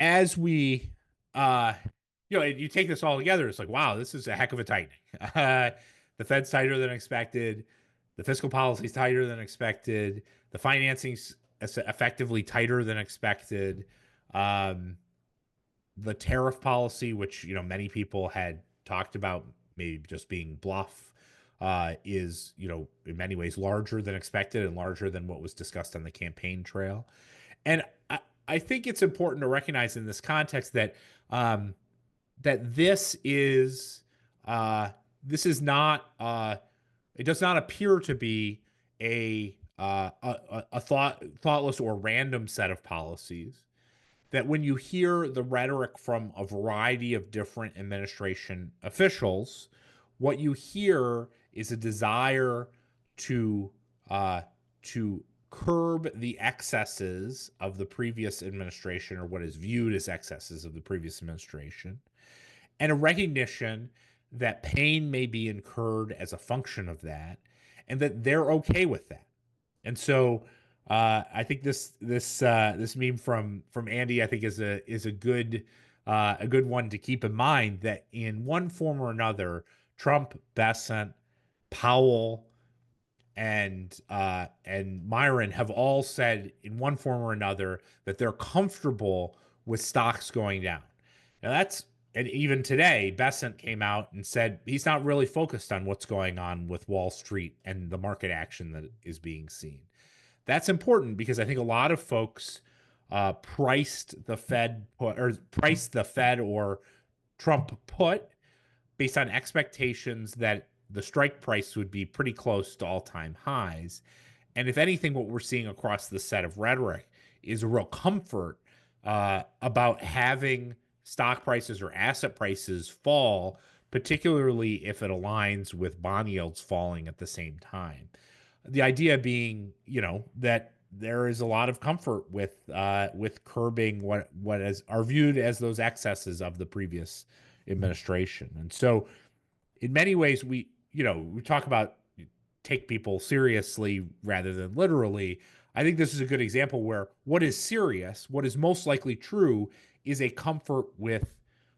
as we, uh, you take this all together, it's like, wow, this is a heck of a tightening. Uh, the Fed's tighter than expected. The fiscal policy's tighter than expected. The financing's effectively tighter than expected. Um, the tariff policy, which many people had talked about maybe just being bluff, is in many ways larger than expected and larger than what was discussed on the campaign trail. And I think it's important to recognize in this context that um, that this is not it does not appear to be a thoughtless or random set of policies. That when you hear the rhetoric from a variety of different administration officials, what you hear is a desire to uh, to curb the excesses of the previous administration, or what is viewed as excesses of the previous administration, and a recognition that pain may be incurred as a function of that, and that they're okay with that. And so I think this meme from Andy, I think, is a good one to keep in mind, that in one form or another, Trump, Bessent, Powell, and Myron have all said in one form or another that they're comfortable with stocks going down. Now that's and even today, Bessent came out and said he's not really focused on what's going on with Wall Street and the market action that is being seen. That's important because I think a lot of folks priced the Fed or Trump put based on expectations that the strike price would be pretty close to all-time highs. And if anything, what we're seeing across the set of rhetoric is a real comfort about having stock prices or asset prices fall, particularly if it aligns with bond yields falling at the same time. The idea being, that there is a lot of comfort with curbing what are viewed as those excesses of the previous administration. And so in many ways we talk about take people seriously rather than literally. I think this is a good example where what is serious, what is most likely true, is a comfort with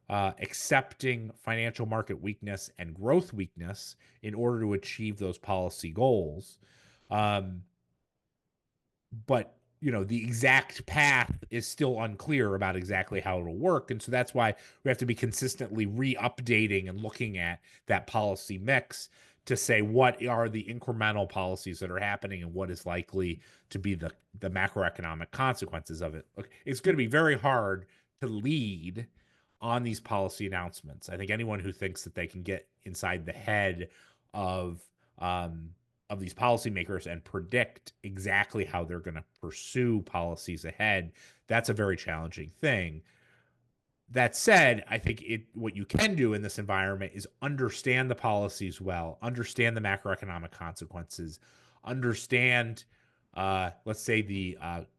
accepting financial market weakness and growth weakness in order to achieve those policy goals. Um, but the exact path is still unclear about exactly how it'll work, and so that's why we have to be consistently re-updating and looking at that policy mix to say what are the incremental policies that are happening and what is likely to be the macroeconomic consequences of it. Look, it's going to be very hard to lead on these policy announcements. I think anyone who thinks that they can get inside the head of um, of these policymakers and predict exactly how they're going to pursue policies ahead, that's a very challenging thing. That said, I think what you can do in this environment is understand the policies well, understand the macroeconomic consequences, understand, let's say, the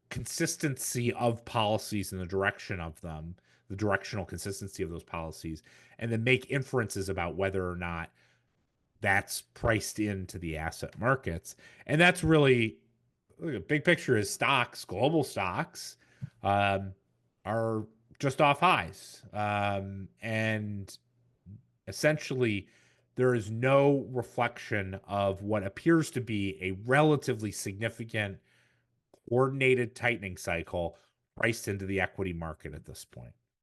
consistency of policies and the direction of them, the directional consistency of those policies, and then make inferences about whether or not that's priced into the asset markets. And that's really big picture is stocks, global stocks, um, are just off highs. And essentially, there is no reflection of what appears to be a relatively significant coordinated tightening cycle priced into the equity market at this point.